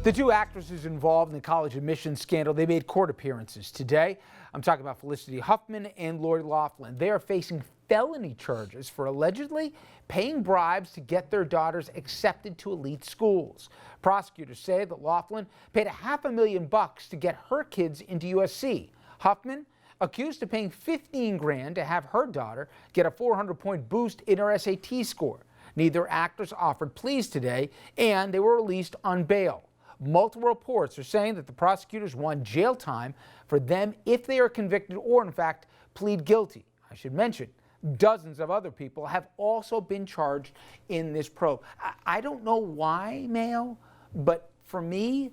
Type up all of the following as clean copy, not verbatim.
The two actresses involved in the college admissions scandal, they made court appearances today. I'm talking about Felicity Huffman and Loughlin. They are facing felony charges for allegedly paying bribes to get their daughters accepted to elite schools. Prosecutors say that Loughlin paid $500,000 to get her kids into USC. Huffman accused of paying $15,000 to have her daughter get a 400-point boost in her SAT score. Neither actress offered pleas today, and they were released on bail. Multiple reports are saying that the prosecutors want jail time for them if they are convicted or, in fact, plead guilty. I should mention, dozens of other people have also been charged in this probe. I don't know why, Mayo, but for me,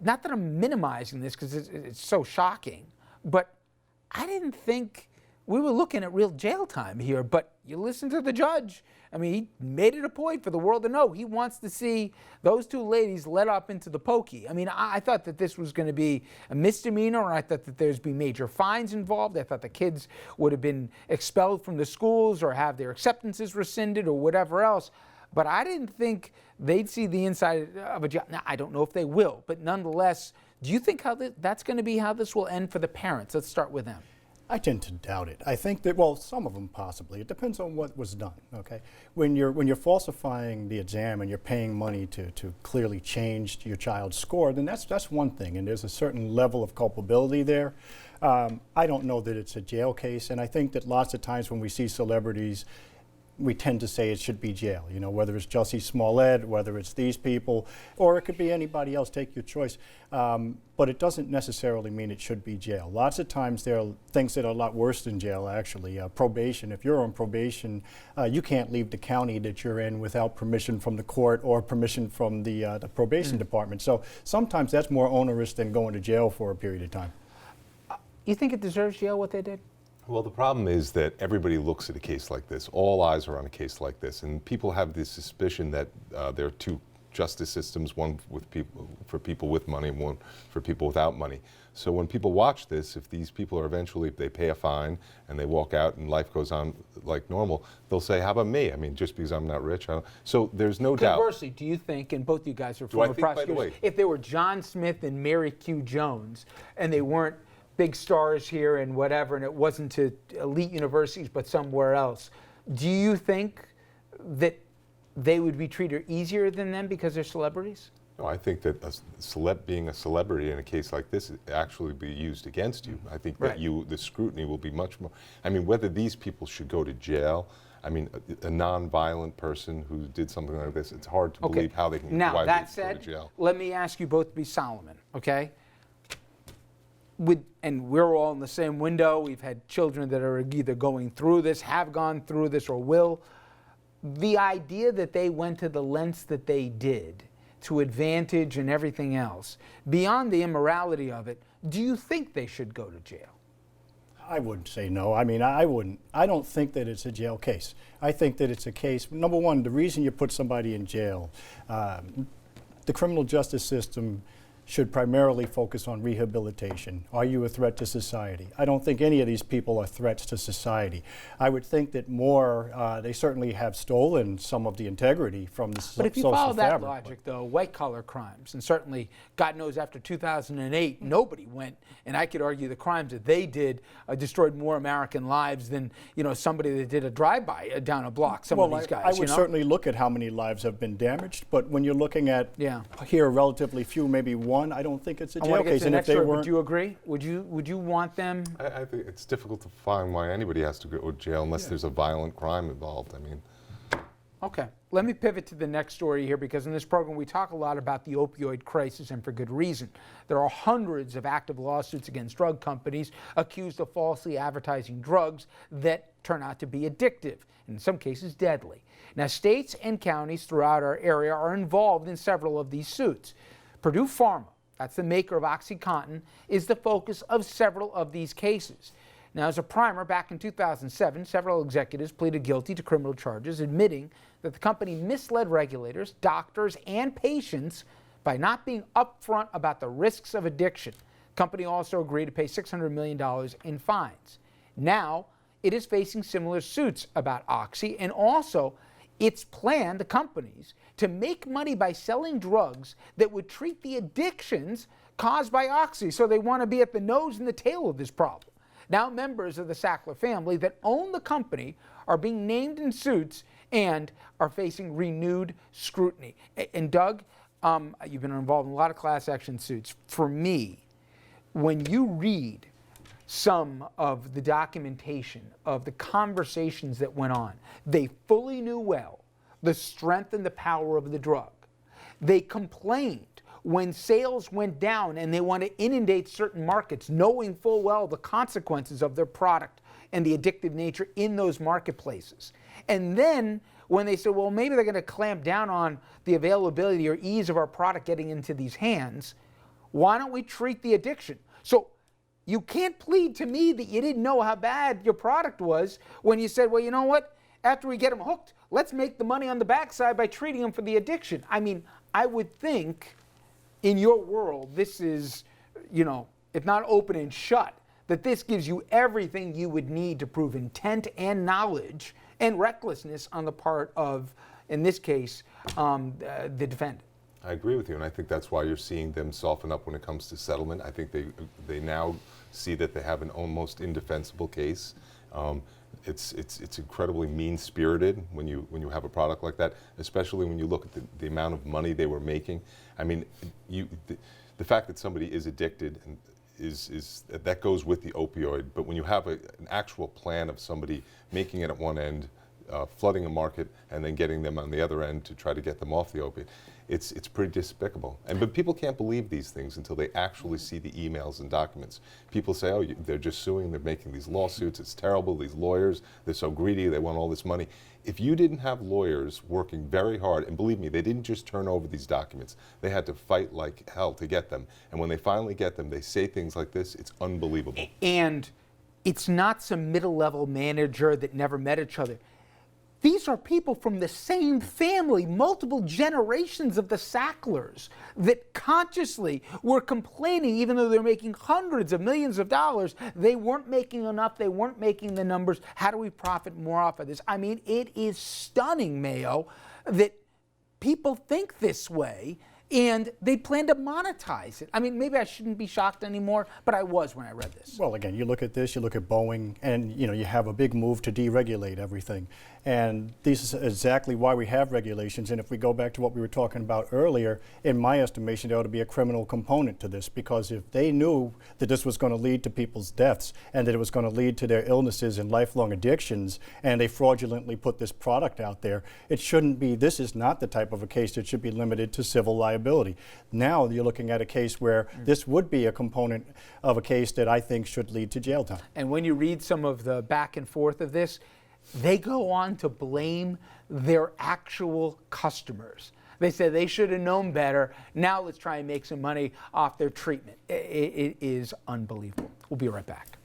not that I'm minimizing this because it's so shocking, but I didn't think we were looking at real jail time here. But you listen to the judge. I mean, he made it a point for the world to know he wants to see those two ladies let up into the pokey. I mean, I thought that this was going to be a misdemeanor, or I thought that there's be major fines involved. I thought the kids would have been expelled from the schools or have their acceptances rescinded or whatever else. But I didn't think they'd see the inside of a jail. Now, I don't know if they will, but nonetheless, do you think that's going to be how this will end for the parents? Let's start with them. I tend to doubt it. I think that, well, some of them possibly. It depends on what was done, okay? When you're falsifying the exam and you're paying money to clearly change your child's score, then that's one thing, and there's a certain level of culpability there. I don't know that it's a jail case, and I think that lots of times when we see celebrities, we tend to say it should be jail, you know, whether it's Jussie Smollett, whether it's these people, or it could be anybody else, take your choice. But it doesn't necessarily mean it should be jail. Lots of times there are things that are a lot worse than jail, actually. Probation, if you're on probation, you can't leave the county that you're in without permission from the court or permission from the probation department. So sometimes that's more onerous than going to jail for a period of time. You think it deserves jail, what they did? Well, the problem is that everybody looks at a case like this. All eyes are on a case like this, and people have this suspicion that there are two justice systems, one for people with money and one for people without money. So when people watch this, if these people are eventually, if they pay a fine and they walk out and life goes on like normal, they'll say, how about me? I mean, just because I'm not rich. So there's no doubt. Conversely, do you think, and both of you guys are former prosecutors, if they were John Smith and Mary Q. Jones and they weren't big stars here and whatever, and it wasn't to elite universities but somewhere else, do you think that they would be treated easier than them because they're celebrities? No, I think that being a celebrity in a case like this actually be used against you. I think that the scrutiny will be much more. I mean, whether these people should go to jail, I mean, a non-violent person who did something like this, it's hard to believe how they can now, that said, go to jail. Let me ask you both to be Solomon, okay? And we're all in the same window. We've had children that are either going through this, have gone through this, or will. The idea that they went to the lengths that they did to advantage and everything else, beyond the immorality of it, do you think they should go to jail? I wouldn't say no. I mean, I wouldn't. I don't think that it's a jail case. I think that it's a case, number one, the reason you put somebody in jail, the criminal justice system should primarily focus on rehabilitation. Are you a threat to society? I don't think any of these people are threats to society. I would think that more, they certainly have stolen some of the integrity from the social fabric. But if you follow that logic, though, white-collar crimes, and certainly, God knows, after 2008, nobody went, and I could argue the crimes that they did destroyed more American lives than, you know, somebody that did a drive-by down a block, some of these guys. I would certainly look at how many lives have been damaged, but when you're looking at here relatively few, maybe one, I don't think it's a jail case. And if they weren't, would you agree? Would you want them? I think it's difficult to find why anybody has to go to jail unless there's a violent crime involved. I mean. Okay, let me pivot to the next story here, because in this program we talk a lot about the opioid crisis, and for good reason. There are hundreds of active lawsuits against drug companies accused of falsely advertising drugs that turn out to be addictive, in some cases deadly. Now, states and counties throughout our area are involved in several of these suits. Purdue Pharma, that's the maker of OxyContin, is the focus of several of these cases. Now, as a primer, back in 2007, several executives pleaded guilty to criminal charges, admitting that the company misled regulators, doctors, and patients by not being upfront about the risks of addiction. The company also agreed to pay $600 million in fines. Now, it is facing similar suits about Oxy, and also It's planned, the companies, to make money by selling drugs that would treat the addictions caused by Oxy. So they want to be at the nose and the tail of this problem. Now members of the Sackler family that own the company are being named in suits and are facing renewed scrutiny. And Doug, you've been involved in a lot of class action suits. For me, when you read some of the documentation of the conversations that went on, they fully knew well the strength and the power of the drug. They complained when sales went down and they want to inundate certain markets, knowing full well the consequences of their product and the addictive nature in those marketplaces. And then when they said, well, maybe they're going to clamp down on the availability or ease of our product getting into these hands, why don't we treat the addiction? So you can't plead to me that you didn't know how bad your product was when you said, well, you know what? After we get them hooked, let's make the money on the backside by treating them for the addiction. I mean, I would think in your world, this is, if not open and shut, that this gives you everything you would need to prove intent and knowledge and recklessness on the part of, in this case, the defendant. I agree with you, and I think that's why you're seeing them soften up when it comes to settlement. I think they now see that they have an almost indefensible case. It's incredibly mean-spirited when you have a product like that, especially when you look at the amount of money they were making. I mean, the fact that somebody is addicted and is that goes with the opioid, but when you have an actual plan of somebody making it at one end, flooding a market, and then getting them on the other end to try to get them off the opiate, it's pretty despicable. But people can't believe these things until they actually see the emails and documents. People say, oh, they're just suing, they're making these lawsuits, it's terrible, these lawyers, they're so greedy, they want all this money. If you didn't have lawyers working very hard, and believe me, they didn't just turn over these documents, they had to fight like hell to get them. And when they finally get them, they say things like this, it's unbelievable. And it's not some middle-level manager that never met each other. These are people from the same family, multiple generations of the Sacklers, that consciously were complaining, even though they're making hundreds of millions of dollars, they weren't making enough, they weren't making the numbers. How do we profit more off of this? I mean, it is stunning, Mayo, that people think this way and they plan to monetize it. I mean, maybe I shouldn't be shocked anymore, but I was when I read this. Well, again, you look at this, you look at Boeing, and you have a big move to deregulate everything. And this is exactly why we have regulations. And if we go back to what we were talking about earlier, in my estimation, there ought to be a criminal component to this, because if they knew that this was going to lead to people's deaths and that it was going to lead to their illnesses and lifelong addictions, and they fraudulently put this product out there, it shouldn't be, this is not the type of a case that should be limited to civil liability. Now you're looking at a case where this would be a component of a case that I think should lead to jail time. And when you read some of the back and forth of this, they go on to blame their actual customers. They say they should have known better. Now let's try and make some money off their treatment. It is unbelievable. We'll be right back.